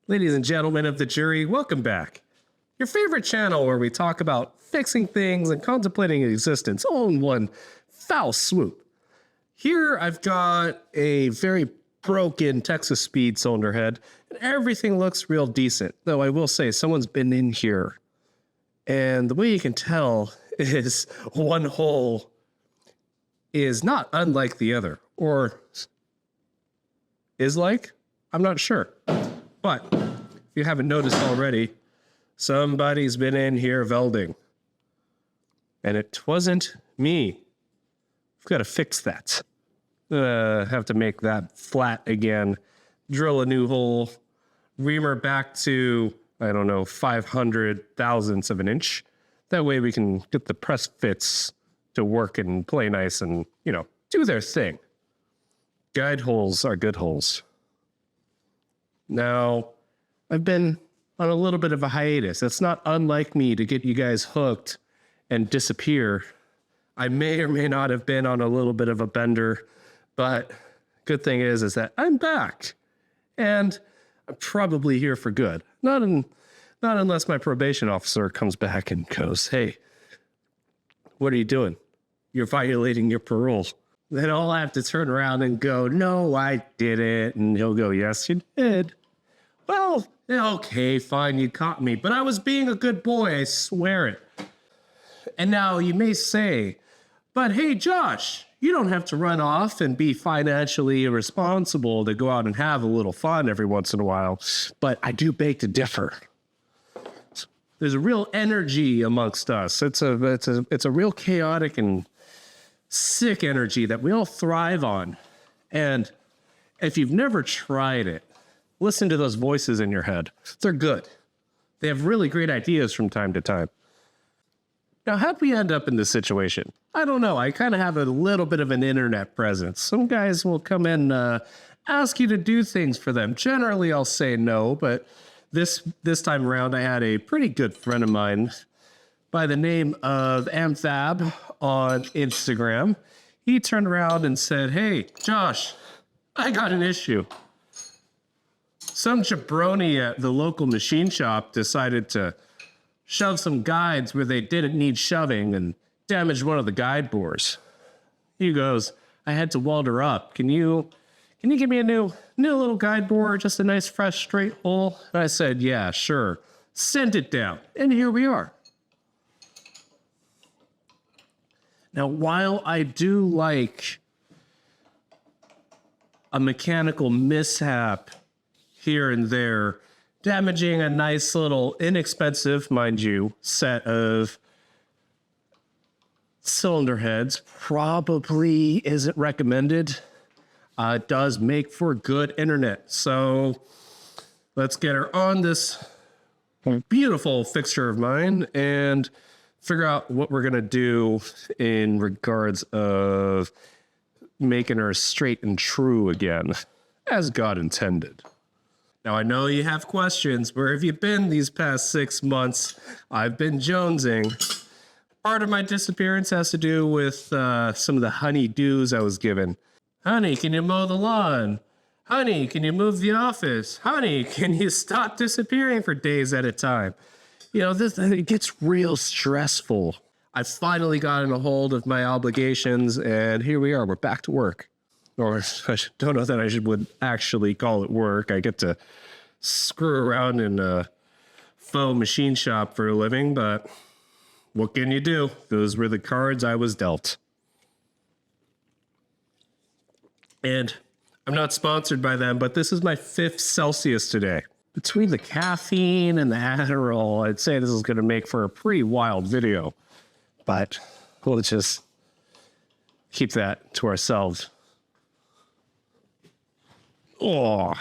Ladies and gentlemen of the jury, welcome back. Your favorite channel where we talk about fixing things and contemplating existence all in one foul swoop. Here I've got a very broken Texas Speed cylinder head, and everything looks real decent. Though I will say someone's been in here, and the way you can tell is one hole is not unlike the other, or is like? I'm not sure. But if you haven't noticed already, somebody's been in here welding. And it wasn't me. I've got to fix that. Have to make that flat again, drill a new hole, reamer back to, I don't know, 500 thousandths of an inch. That way we can get the press fits to work and play nice and, do their thing. Guide holes are good holes. Now, I've been on a little bit of a hiatus. It's not unlike me to get you guys hooked and disappear. I may or may not have been on a little bit of a bender, but good thing is that I'm back. And I'm probably here for good. Not unless my probation officer comes back and goes, "Hey, what are you doing? You're violating your parole." Then I'll have to turn around and go, "No, I didn't." And he'll go, "Yes, you did." Well, okay, fine, you caught me, but I was being a good boy, I swear it. And now you may say, "But hey, Josh, you don't have to run off and be financially irresponsible to go out and have a little fun every once in a while." But I do beg to differ. There's a real energy amongst us. It's a real chaotic and sick energy that we all thrive on. And if you've never tried it, listen to those voices in your head. They're good. They have really great ideas from time to time. Now, how'd we end up in this situation? I don't know. I kind of have a little bit of an internet presence. Some guys will come in, ask you to do things for them. Generally, I'll say no, but this time around, I had a pretty good friend of mine by the name of Amthab on Instagram. He turned around and said, "Hey, Josh, I got an issue. Some jabroni at the local machine shop decided to shove some guides where they didn't need shoving and damaged one of the guide bores." He goes, "I had to weld her up. Can you give me a new little guide bore, just a nice fresh straight hole?" And I said, "Yeah, sure. Send it down." And here we are. Now, while I do like a mechanical mishap here and there, damaging a nice little inexpensive, mind you, set of cylinder heads probably isn't recommended. It does make for good internet. So let's get her on this beautiful fixture of mine and figure out what we're going to do in regards of making her straight and true again, as God intended. Now, I know you have questions. Where have you been these past 6 months? I've been jonesing. Part of my disappearance has to do with some of the honey-dos I was given. "Honey, can you mow the lawn? Honey, can you move the office? Honey, can you stop disappearing for days at a time?" It gets real stressful. I've finally gotten a hold of my obligations, and here we are. We're back to work. Or I don't know that I would actually call it work. I get to screw around in a faux machine shop for a living, but what can you do? Those were the cards I was dealt. And I'm not sponsored by them, but this is my 5th Celsius today. Between the caffeine and the Adderall, I'd say this is going to make for a pretty wild video. But we'll just keep that to ourselves. Oh,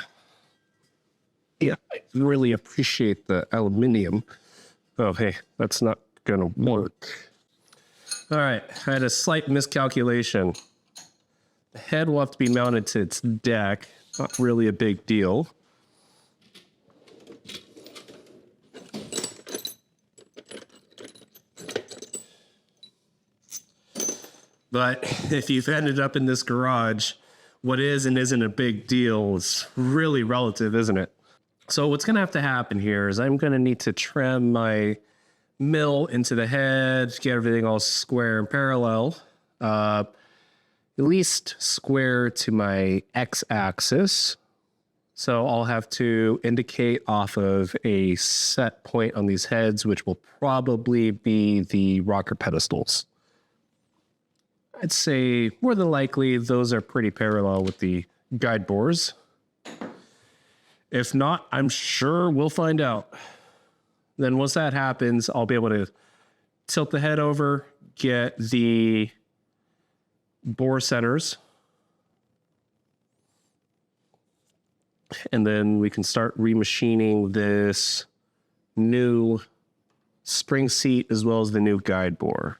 yeah, I really appreciate the aluminum. Oh, hey, that's not going to work. All right, I had a slight miscalculation. The head will have to be mounted to its deck. Not really a big deal. But if you've ended up in this garage, what is and isn't a big deal is really relative, isn't it? So what's going to have to happen here is I'm going to need to trim my mill into the head, get everything all square and parallel, at least square to my x-axis. So I'll have to indicate off of a set point on these heads, which will probably be the rocker pedestals. I'd say more than likely those are pretty parallel with the guide bores. If not, I'm sure we'll find out. Then once that happens, I'll be able to tilt the head over, get the bore centers, and then we can start remachining this new spring seat as well as the new guide bore.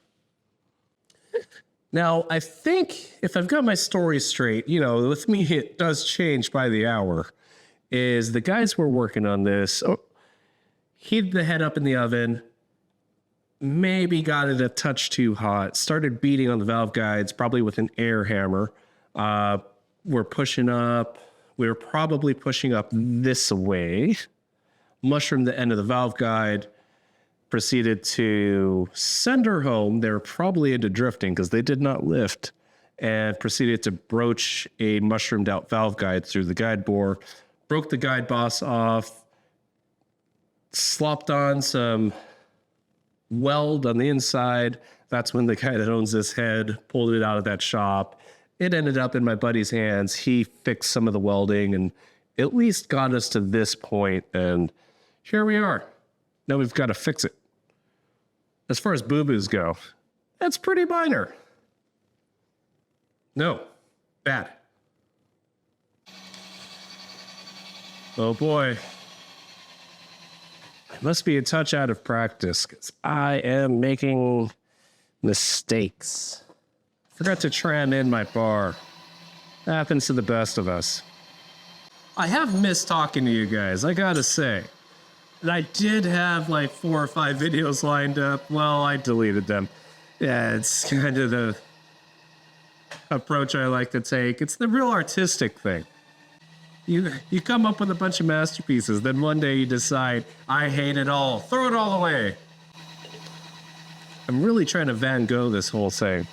Now, I think if I've got my story straight, you know, with me, it does change by the hour, is the guys were working on this, heated the head up in the oven, maybe got it a touch too hot, started beating on the valve guides, probably with an air hammer. We're pushing up. We're probably pushing up this way, mushroomed the end of the valve guide, proceeded to send her home. They were probably into drifting because they did not lift, and proceeded to broach a mushroomed out valve guide through the guide bore, broke the guide boss off, slopped on some weld on the inside. That's when the guy that owns this head pulled it out of that shop. It ended up in my buddy's hands. He fixed some of the welding and at least got us to this point, and here we are. Now we've got to fix it. As far as boo-boos go, that's pretty minor. No, bad. Oh boy. I must be a touch out of practice because I am making mistakes. Forgot to tram in my bar. Happens to the best of us. I have missed talking to you guys, I gotta say. And I did have like 4 or 5 videos lined up. Well, I deleted them. Yeah, it's kind of the approach I like to take. It's the real artistic thing. You come up with a bunch of masterpieces, then one day you decide, I hate it all. Throw it all away. I'm really trying to Van Gogh this whole thing.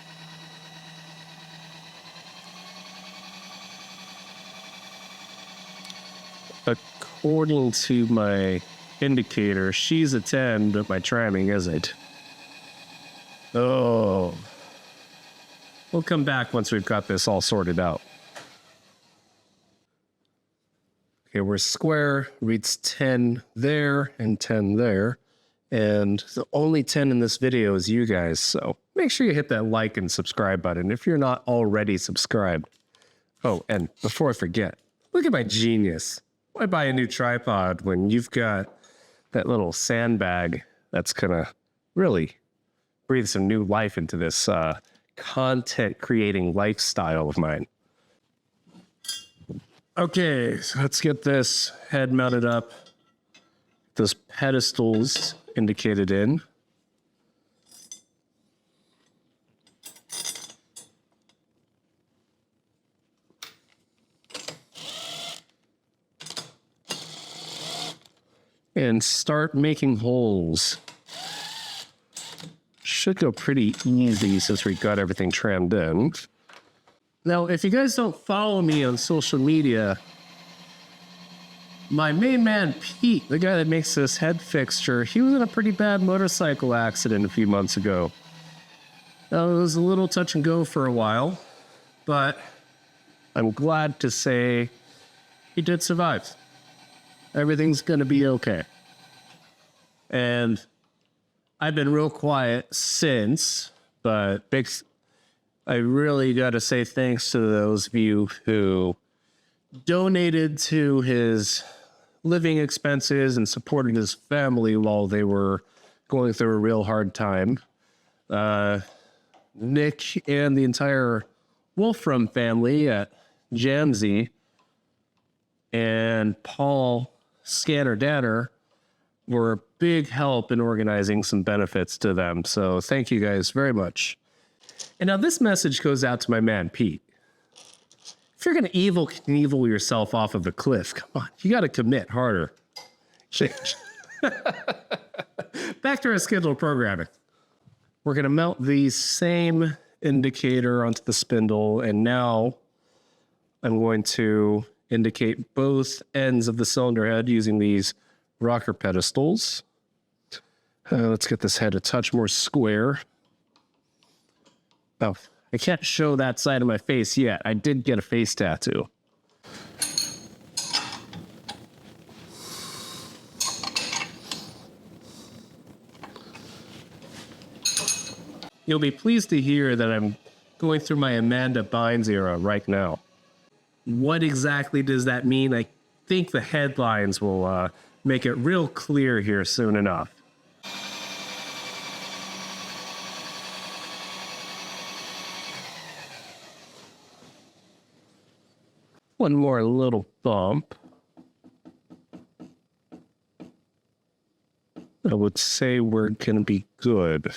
According to my indicator, she's a 10, but my tramming isn't. Oh. We'll come back once we've got this all sorted out. Okay, we're square, reads 10 there and 10 there. And the only 10 in this video is you guys, so make sure you hit that like and subscribe button if you're not already subscribed. Oh, and before I forget, look at my genius. Why buy a new tripod when you've got that little sandbag that's gonna really breathe some new life into this content creating lifestyle of mine? Okay, so let's get this head mounted up. Those pedestals indicated in. And start making holes. Should go pretty easy since we got everything trimmed in. Now, if you guys don't follow me on social media, my main man, Pete, the guy that makes this head fixture, he was in a pretty bad motorcycle accident a few months ago. Now, it was a little touch and go for a while, but I'm glad to say he did survive. Everything's going to be okay. And I've been real quiet since, but I really got to say thanks to those of you who donated to his living expenses and supported his family while they were going through a real hard time. Nick and the entire Wolfram family at Jamsey and Paul Scanner Danner were a big help in organizing some benefits to them. So thank you guys very much. And now this message goes out to my man, Pete. If you're going to Knievel yourself off of a cliff, come on, you got to commit harder. change. Back to our scheduled programming. We're going to mount the same indicator onto the spindle, and now I'm going to indicate both ends of the cylinder head using these rocker pedestals. Let's get this head a touch more square. Oh, I can't show that side of my face yet. I did get a face tattoo. You'll be pleased to hear that I'm going through my Amanda Bynes era right now. What exactly does that mean? I think the headlines will make it real clear here soon enough. One more little bump. I would say we're going to be good.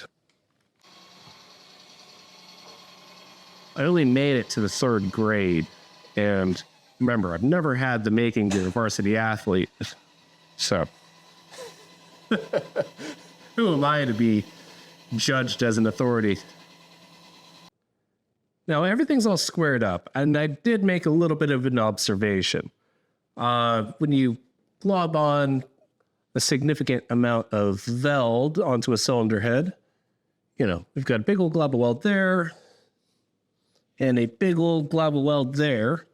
I only made it to the 3rd grade. And remember, I've never had the makings of a varsity athlete. So, who am I to be judged as an authority? Now, everything's all squared up, and I did make a little bit of an observation. When you glob on a significant amount of weld onto a cylinder head, you know, we've got a big old glob of weld there, and a big old glob of weld there,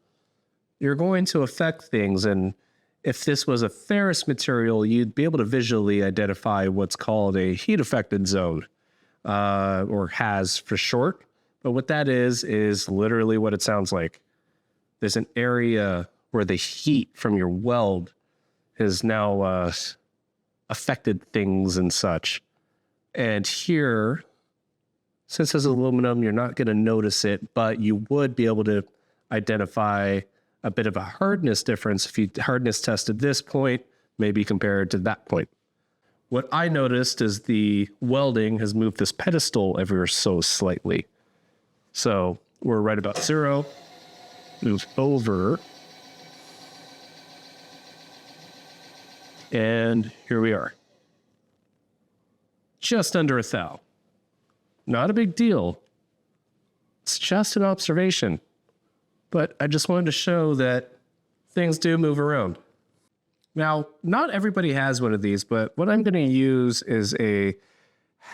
you're going to affect things. And if this was a ferrous material, you'd be able to visually identify what's called a heat affected zone, or HAZ for short. But what that is literally what it sounds like. There's an area where the heat from your weld has now affected things and such. And here, since it's aluminum, you're not going to notice it, but you would be able to identify a bit of a hardness difference if you hardness tested this point, maybe compared to that point. What I noticed is the welding has moved this pedestal ever so slightly. So we're right about 0, move over, and here we are. Just under 1,000. Not a big deal. It's just an observation. But I just wanted to show that things do move around. Now, not everybody has one of these, but what I'm going to use is a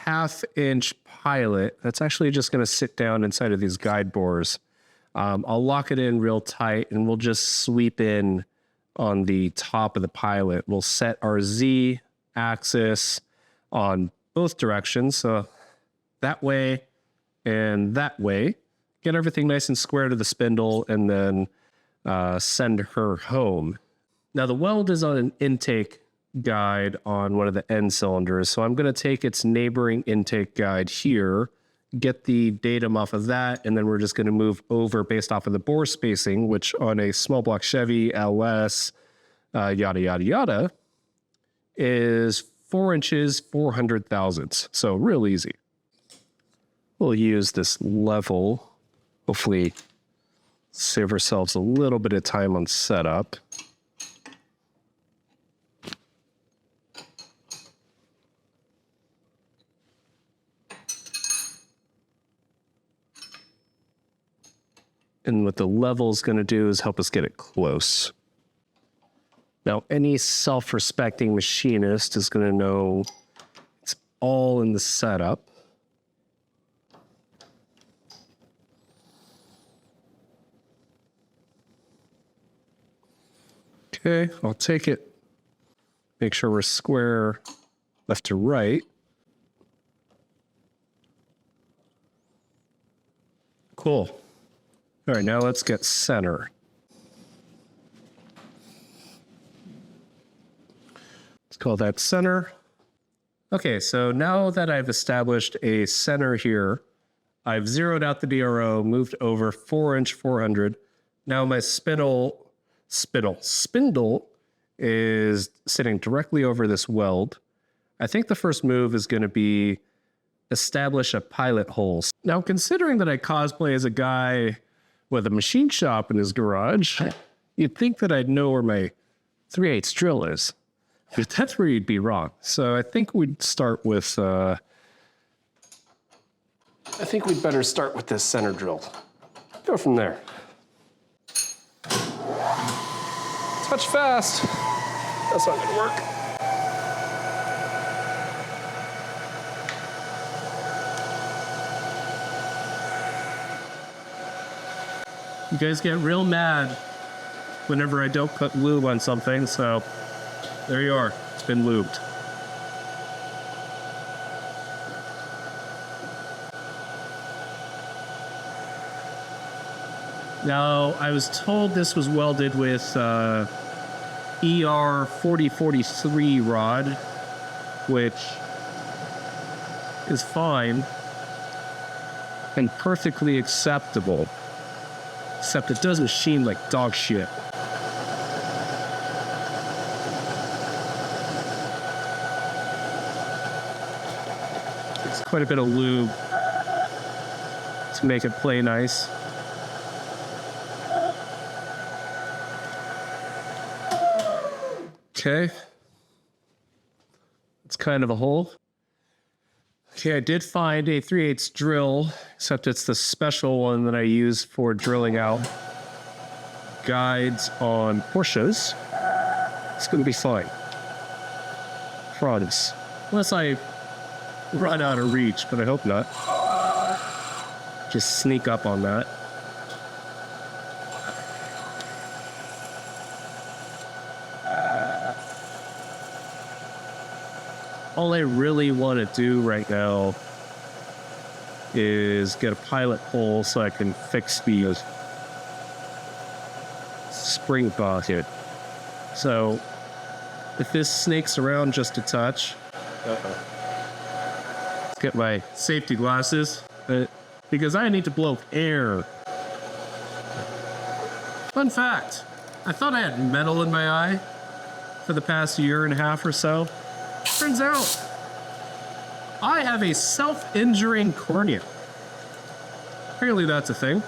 1/2-inch pilot that's actually just going to sit down inside of these guide bores. I'll lock it in real tight, and we'll just sweep in on the top of the pilot. We'll set our Z axis on both directions, so that way and that way. Get everything nice and square to the spindle, and then send her home. Now, the weld is on an intake guide on one of the end cylinders, so I'm going to take its neighboring intake guide here, get the datum off of that, and then we're just going to move over based off of the bore spacing, which on a small block Chevy LS, yada, yada, yada, is 4 inches, 400 thousandths. So real easy. We'll use this level, hopefully save ourselves a little bit of time on setup. And what the level is going to do is help us get it close. Now, any self-respecting machinist is going to know it's all in the setup. Okay, I'll take it. Make sure we're square left to right. Cool. All right, now let's get center. Let's call that center. Okay, so now that I've established a center here, I've zeroed out the DRO, moved over 4-inch 400. Now my spindle is sitting directly over this weld. I think the first move is going to be establish a pilot hole. Now, considering that I cosplay as a guy with a machine shop in his garage, you'd think that I'd know where my 3/8 drill is. That's where you'd be wrong. So I think we'd start with, I think we'd better start with this center drill. Go from there. Touch fast. That's not gonna work. You guys get real mad whenever I don't put lube on something, so there you are. It's been lubed. Now, I was told this was welded with ER 4043 rod, which is fine and perfectly acceptable, except it does machine like dog shit. It's quite a bit of lube to make it play nice. Okay. It's kind of a hole. Okay, I did find a 3/8 drill, except it's the special one that I use for drilling out guides on Porsches. It's going to be fine. Promise. Unless I run out of reach, but I hope not. Just sneak up on that. All I really want to do right now is get a pilot hole so I can fix the spring pocket. So if this snakes around just a touch, let's get my safety glasses because I need to blow air. Fun fact, I thought I had metal in my eye for the past year and a half or so. Turns out, I have a self-injuring cornea. Apparently that's a thing.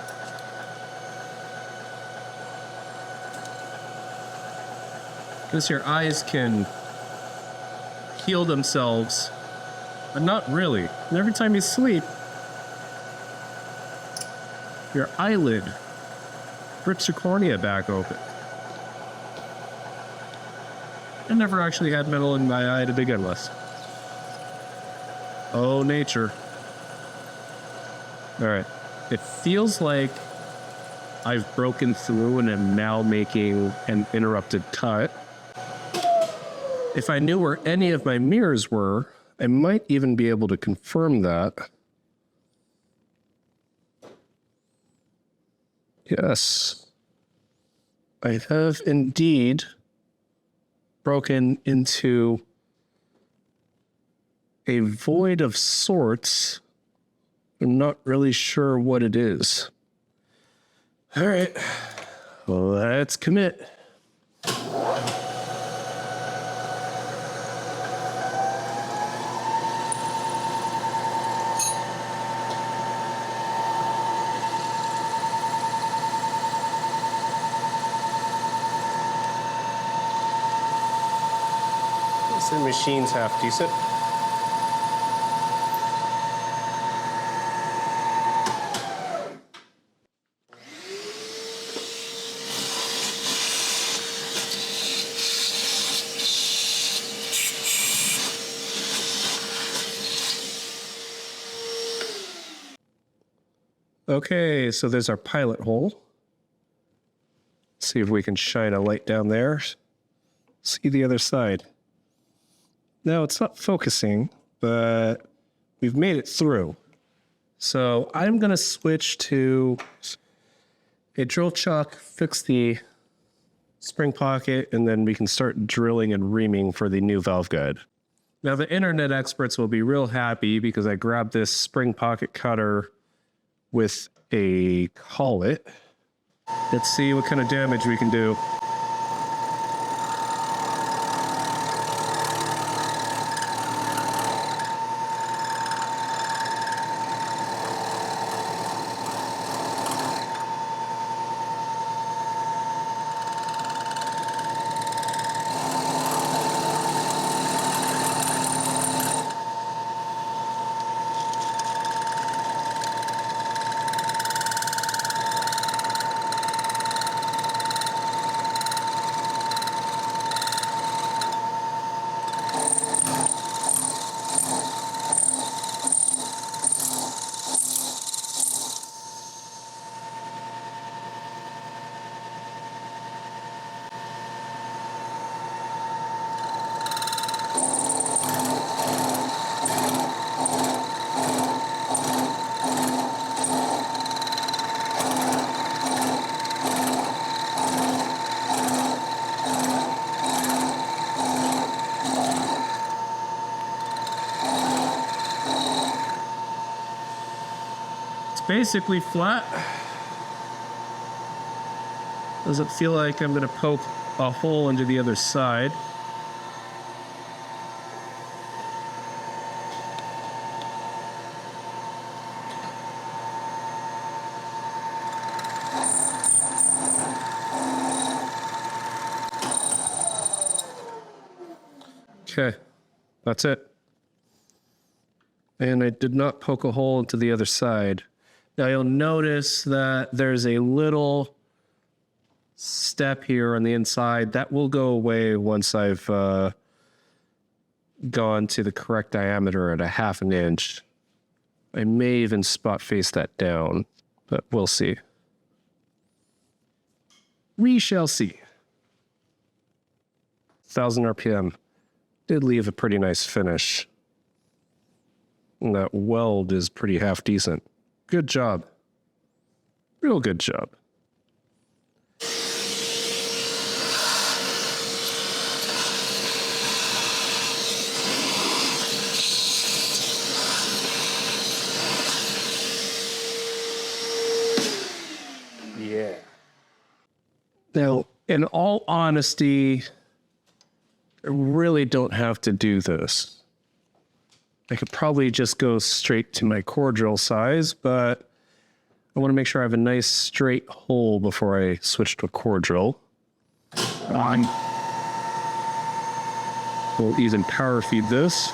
Because your eyes can heal themselves, but not really. And every time you sleep, your eyelid rips your cornea back open. I never actually had metal in my eye to begin with. Oh, nature. All right. It feels like I've broken through and am now making an interrupted cut. If I knew where any of my mirrors were, I might even be able to confirm that. Yes. I have indeed broken into a void of sorts. I'm not really sure what it is. All right, let's commit. The machine's half decent. Okay, so there's our pilot hole. See if we can shine a light down there. See the other side. No, it's not focusing, but we've made it through. So I'm going to switch to a drill chuck, fix the spring pocket, and then we can start drilling and reaming for the new valve guide. Now, the internet experts will be real happy because I grabbed this spring pocket cutter with a collet. Let's see what kind of damage we can do. basically flat. Doesn't feel like I'm gonna poke a hole into the other side. Okay, that's it. And I did not poke a hole into the other side. Now you'll notice that there's a little step here on the inside that will go away once I've gone to the correct diameter at a 1/2 inch. I may even spot face that down, but we'll see. We shall see. 1000 RPM did leave a pretty nice finish. And that weld is pretty half decent. Good job. Real good job. Yeah. Now, in all honesty, I really don't have to do this. I could probably just go straight to my core drill size, but I want to make sure I have a nice straight hole before I switch to a core drill. We'll even power feed this.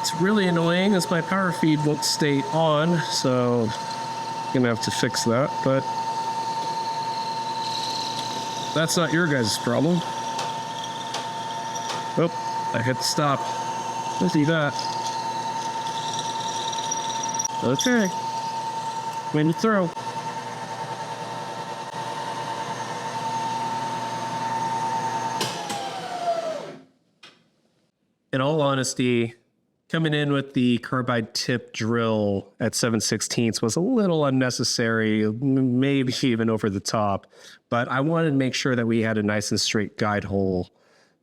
It's really annoying as my power feed won't stay on, so I'm gonna have to fix that, but that's not your guys' problem. Oh, I hit stop. Let's see that. Okay. Wind through. In all honesty, coming in with the carbide tip drill at 7/16 was a little unnecessary, maybe even over the top, but I wanted to make sure that we had a nice and straight guide hole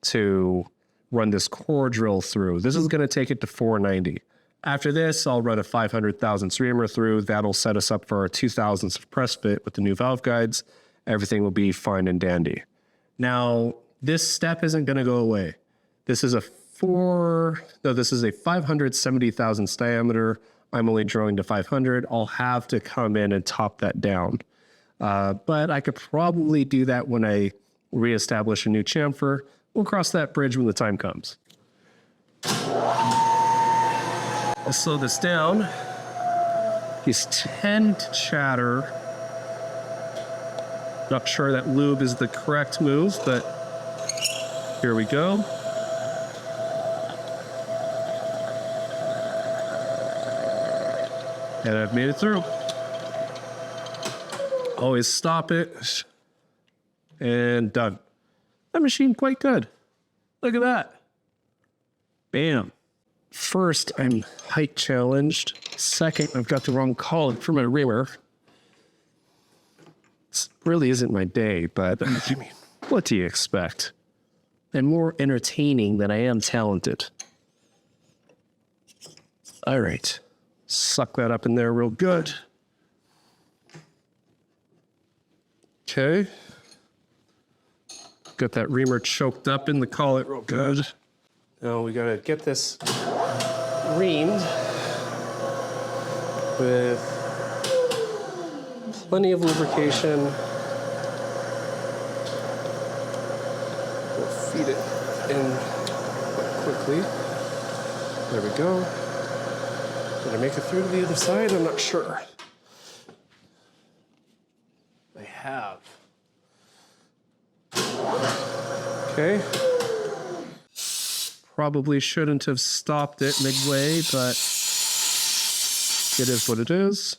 to run this core drill through. This is going to take it to 490. After this, I'll run a 500 thousandths reamer through. That'll set us up for our 2000ths of press fit with the new valve guides. Everything will be fine and dandy. Now, this step isn't going to go away. This is a 570 thousandths diameter. I'm only drilling to 500. I'll have to come in and top that down. But I could probably do that when I reestablish a new chamfer. We'll cross that bridge when the time comes. I'll slow this down. These tend to chatter. Not sure that lube is the correct move, but here we go. And I've made it through. Always stop it. And done. That machine quite good. Look at that. Bam. First, I'm height challenged. Second, I've got the wrong collet for my reamer. This really isn't my day, but I mean, what do you expect? I'm more entertaining than I am talented. All right. Suck that up in there real good. Okay. Got that reamer choked up in the collet real good. Now we gotta get this reamed with plenty of lubrication. We'll feed it in quite quickly. There we go. Did I make it through to the other side? I'm not sure. I have. Okay. Probably shouldn't have stopped it midway, but it is what it is.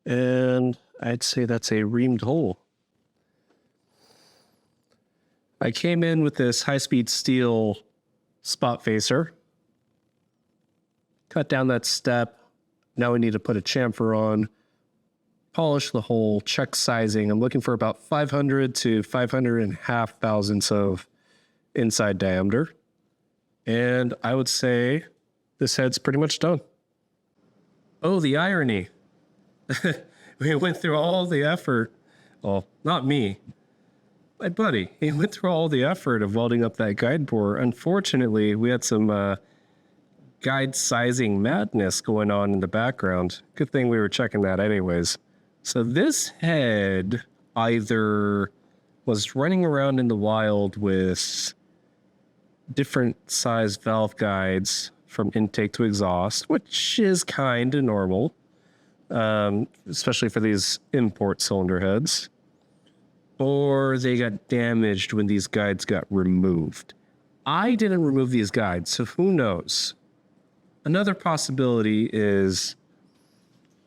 And I'd say that's a reamed hole. I came in with this high-speed steel spot facer. Cut down that step. Now we need to put a chamfer on. Polish the hole, check sizing. I'm looking for about 500 to 500.5 thousandths of inside diameter. And I would say this head's pretty much done. Oh, the irony. We went through all the effort. Well, not me. My buddy. He went through all the effort of welding up that guide bore. Unfortunately, we had some guide sizing madness going on in the background. Good thing we were checking that anyways. So this head either was running around in the wild with different size valve guides from intake to exhaust, which is kind of normal, especially for these import cylinder heads, or they got damaged when these guides got removed. I didn't remove these guides, so who knows? Another possibility is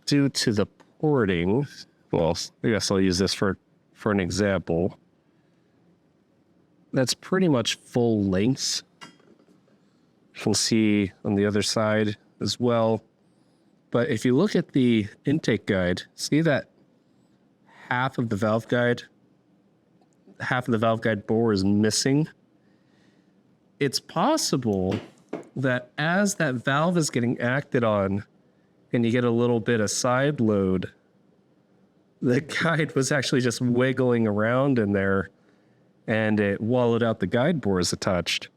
due to the porting. Well, I guess I'll use this for an example. That's pretty much full length. You can see on the other side as well. But if you look at the intake guide, see that half of the valve guide bore is missing? It's possible that as that valve is getting acted on and you get a little bit of side load, the guide was actually just wiggling around in there and it wallowed out the guide bore as it touched.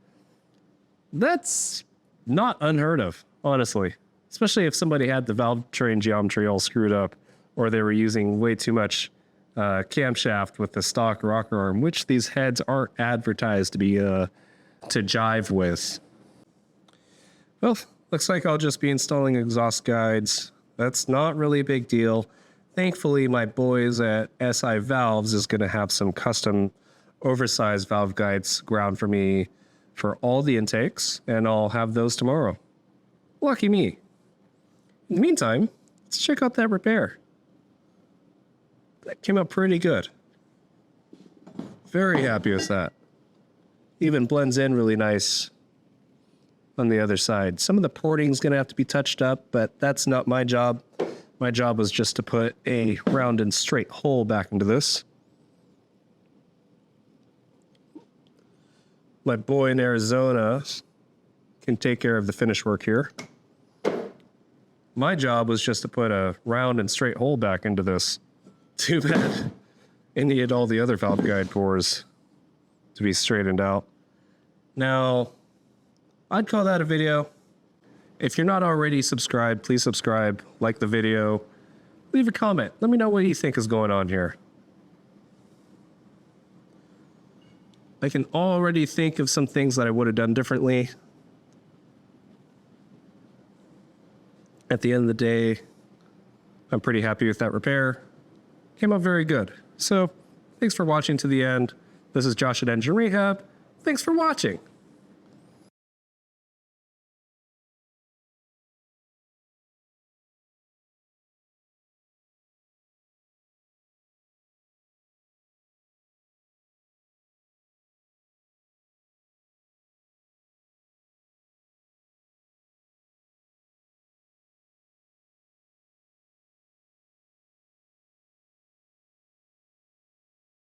That's not unheard of, honestly, especially if somebody had the valve train geometry all screwed up or they were using way too much camshaft with the stock rocker arm, which these heads aren't advertised to be to jive with. Well, looks like I'll just be installing exhaust guides. That's not really a big deal. Thankfully, my boys at SI Valves is going to have some custom oversized valve guides ground for me for all the intakes, and I'll have those tomorrow. Lucky me. In the meantime, let's check out that repair. That came out pretty good. Very happy with that. Even blends in really nice on the other side. Some of the porting is going to have to be touched up, but that's not my job. My job was just to put a round and straight hole back into this. My boy in Arizona can take care of the finish work here. My job was just to put a round and straight hole back into this. Too bad I needed all the other valve guide bores to be straightened out. Now, I'd call that a video. If you're not already subscribed, please subscribe, like the video, leave a comment. Let me know what you think is going on here. I can already think of some things that I would have done differently. At the end of the day, I'm pretty happy with that repair. Came out very good. So, thanks for watching to the end. This is Josh at Engine Rehab. Thanks for watching.